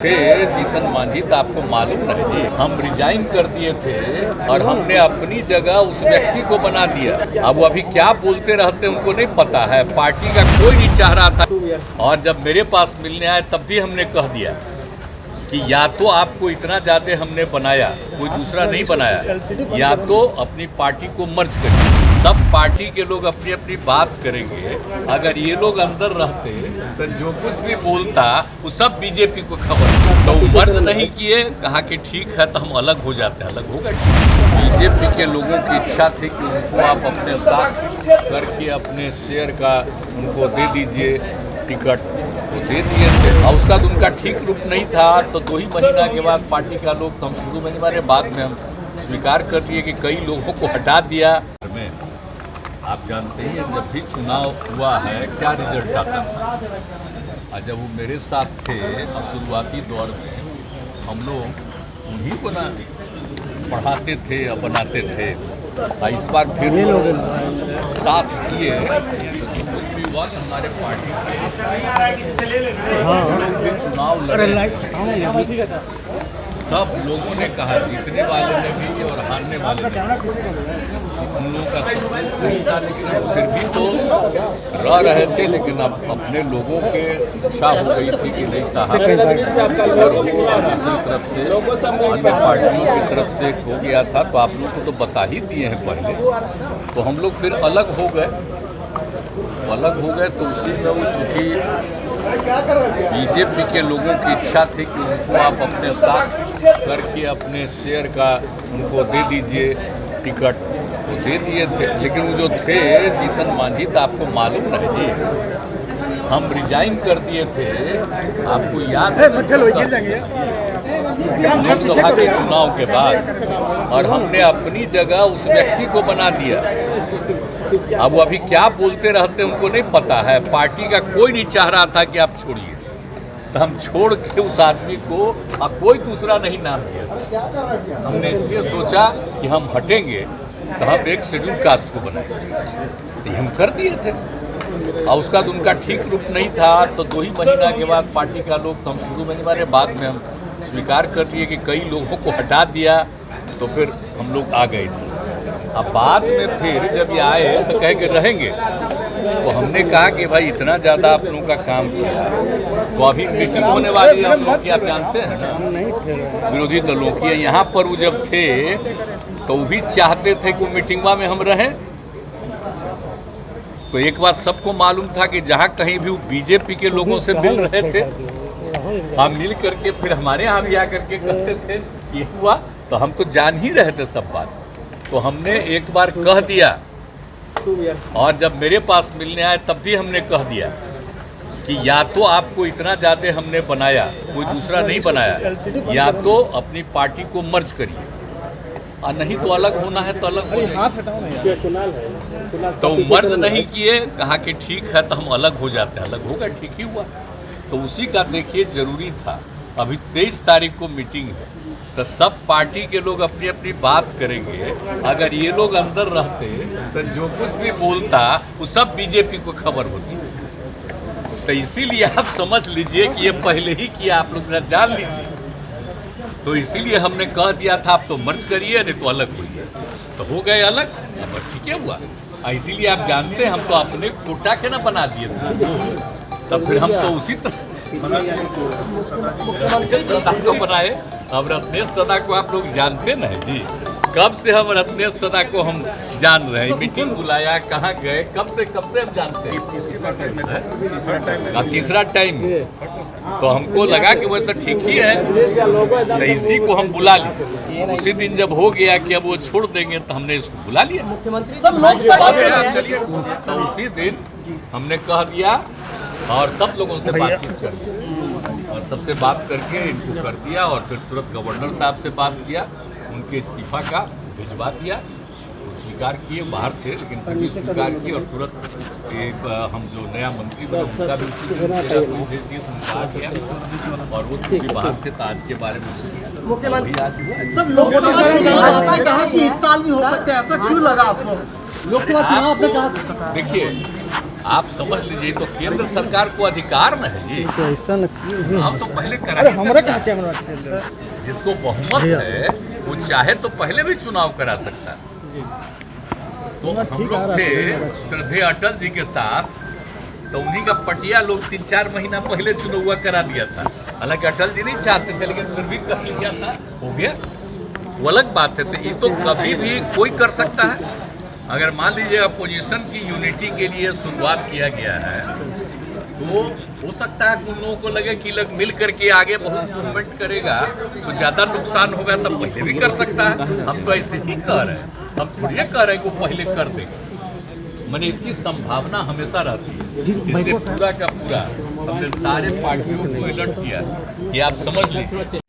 थे जीतन मांझी तो आपको मालूम नहीं, हम रिजाइन कर दिए थे और हमने अपनी जगह उस व्यक्ति को बना दिया। अब वो अभी क्या बोलते रहते उनको नहीं पता है, पार्टी का कोई नहीं चाह रहा था। और जब मेरे पास मिलने आए तब भी हमने कह दिया कि या तो आपको इतना ज़्यादा हमने बनाया, कोई दूसरा नहीं बनाया, या तो अपनी पार्टी को मर्ज करिए। सब पार्टी के लोग अपनी अपनी बात करेंगे। अगर ये लोग अंदर रहते तो जो कुछ भी बोलता वो सब बीजेपी को खबर। तो मर्ज नहीं किए, कहा कि ठीक है तो हम अलग हो जाते हैं। अलग होगा। बीजेपी के लोगों की इच्छा थी कि उनको आप अपने साथ करके अपने शेयर का उनको दे दीजिए टिकट, वो दे दिए थे। और उसका तो उनका ठीक रूप नहीं था। तो 2 ही महीना के बाद पार्टी का लोग, तो हम शुरू में नहीं मारे, बाद में हम स्वीकार कर दिए कि कई लोगों को हटा दिया। आप जानते हैं जब भी चुनाव हुआ है क्या रिजल्ट आता था। और जब वो मेरे साथ थे और शुरुआती दौर में हम लोग उन्हीं को ना पढ़ाते थे और बनाते थे। और इस बार फिर साथ किए तो कुछ भी हुआ हमारे पार्टी के चुनाव लड़े। सब लोगों ने कहा, जीतने वाले ने भी और हारने वाले ने भी, उन लोगों का सब नहीं था, लेकिन फिर भी तो रह रहे थे। लेकिन अब अपने लोगों के इच्छा हो गई थी कि नहीं साहब, अगर वो दूसरी तरफ से अन्य पार्टियों की तरफ से हो गया था तो आप लोग को तो बता ही दिए हैं पहले। तो हम लोग फिर अलग हो गए। तो उसी में वो चूँकि बीजेपी के लोगों की इच्छा थी कि उनको आप अपने साथ करके अपने शेयर का उनको दे दीजिए टिकट, वो दे दिए थे। लेकिन वो जो थे जीतन मांझी तो आपको मालूम नहीं, हम रिजाइन कर दिए थे। आपको याद है लोकसभा के चुनाव के बाद, और हमने अपनी जगह उस व्यक्ति को बना दिया। अब वो अभी क्या बोलते रहते उनको नहीं पता है, पार्टी का कोई नहीं चाह रहा था कि आप छोड़िए। तो हम छोड़ के उस आदमी को अब कोई दूसरा नहीं नाम दिया। हमने इसलिए सोचा कि हम हटेंगे तो हम एक शेड्यूल कास्ट को बनाएंगे, तो हम कर दिए थे। और उसका तो उनका ठीक रूप नहीं था। तो 2 ही महीना के बाद पार्टी का लोग, तो हम शुरू में नहीं मारे, बाद में हम स्वीकार कर दिए कि कई लोगों को हटा दिया। तो फिर हम लोग आ गए थे। अब बाद में फिर जब ये आए तो कह के रहेंगे, तो हमने कहा कि भाई इतना ज़्यादा आप लोगों का काम किया, तो अभी मीटिंग होने वाली है हम लोग की, आप जानते हैं ना, विरोधी दलों की। यहाँ पर वो जब थे तो वो भी चाहते थे कि मीटिंगवा में हम रहें। तो एक बात सबको मालूम था कि जहाँ कहीं भी वो बीजेपी के लोगों से मिल रहे थे, हम मिल करके फिर हमारे यहाँ भी आकर के कहते थे ये हुआ। तो हम तो जान ही रहे थे सब बात। तो हमने एक बार कह दिया, और जब मेरे पास मिलने आए तब भी हमने कह दिया कि या तो आपको इतना ज़्यादा हमने बनाया, कोई दूसरा नहीं बनाया, या तो अपनी पार्टी को मर्ज करिए, और नहीं तो अलग होना है तो अलग हो जाए। तो मर्ज नहीं किए, कहा कि ठीक है तो हम अलग हो जाते हैं। अलग होगा, ठीक ही हुआ। तो उसी का देखिए जरूरी था। अभी 23 तारीख को मीटिंग है, तो सब पार्टी के लोग अपनी अपनी बात करेंगे। अगर ये लोग अंदर रहते तो जो कुछ भी बोलता वो सब बीजेपी को खबर होती। तो इसीलिए आप समझ लीजिए कि ये पहले ही किया, आप लोग जान लीजिए। तो इसीलिए हमने कह दिया था आप तो मर्ज करिए, नहीं तो अलग होइए। तो हो गए अलग, अब ठीक है हुआ। इसीलिए आप जानते हैं हम तो अपने कोटा के ना बना दिए थे। तब फिर हम तो उसी तरह सदा को बनाए। अब रत्नेश सदा को आप लोग जानते ना जी, कब से हम रत्नेश सदा को हम जान रहे हैं। मीटिंग बुलाया, कहाँ गए, कब से हम जानते हैं। तीसरा टाइम तो हमको लगा कि वो तो ठीक ही है, तो इसी को हम बुला लिए। उसी दिन जब हो गया कि अब वो छोड़ देंगे तो हमने इसको बुला लिया। मुख्यमंत्री तो उसी दिन हमने कह दिया और सब लोगों से बातचीत कर दी, और सबसे बात करके इनको कर दिया। और फिर तुरंत गवर्नर साहब से बात किया, उनके इस्तीफा का भिजवा दिया। वो स्वीकार किए, बाहर थे लेकिन फिर भी स्वीकार किए। और तुरंत एक हम जो नया मंत्री बने उनका भी उसी दिन भेज दिए, उनका आ गया। और वो चूँकि बाहर थे तो आज के बारे में मुख्यमंत्री सब लोकसभा चुनाव आपने कहा कि इस साल भी हो सकते हैं, ऐसा क्यों लगा आपको? लोकसभा चुनाव आपने कहा, देखिए आप समझ लीजिए, तो केंद्र सरकार को अधिकार न है ये, हम तो पहले करा ही सकता है। जिसको बहुमत है वो चाहे तो पहले भी चुनाव करा सकता है। तो हम लोग थे श्रद्धेय अटल जी के साथ, तो उन्हीं का पटिया लोग 3-4 महीना पहले चुनाव करा दिया था। हालांकि अटल जी नहीं चाहते थे, लेकिन फिर भी कर लिया था, हो गया, वो अलग बात है। तो ये तो कभी भी कोई कर सकता है। अगर मान लीजिए अपोजिशन की यूनिटी के लिए शुरुआत किया गया है, तो हो सकता है कि उन लोगों को लगे कि लोग मिल करके आगे बहुत मूवमेंट करेगा तो ज़्यादा नुकसान होगा, तब पहले भी कर सकता है। हम तो ऐसे ही कह रहे हैं, हम थोड़ी कह रहे हैं कि वो पहले कर देगा। मैंने इसकी संभावना हमेशा रहती है, इसलिए पूरा का पूरा हमने सारे पार्टियों को अलर्ट किया कि आप समझ लीजिए।